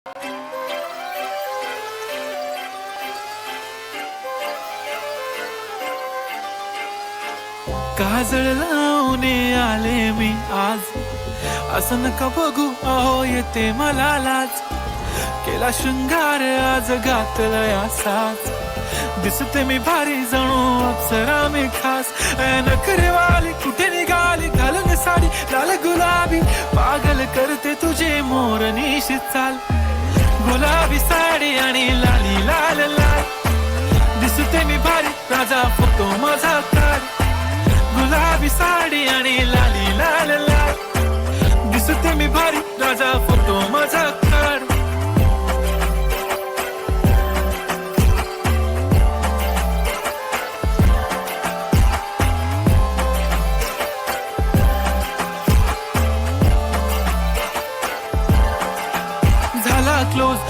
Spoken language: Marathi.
काजळ लावून आले मी आज, असं नका बघू अहो येते मला लाज. केला शृंगार आज घातलाय असाच, दिसते मी भारी जणू अप्सरा मी खास. नखरेवाली कुठे निघाली घालून साडी लाल गुलाबी, पागल करते तुझे मोरनीशी चाल. गुलाबी साडी आणि लाली लाल लाल, दिसते मी भारी राजा फोटो माझा काढ. गुलाबी साडी आणि लाली लाल लाल, दिसते मी भारी राजा फोटो माझा काढ. झाला क्लोज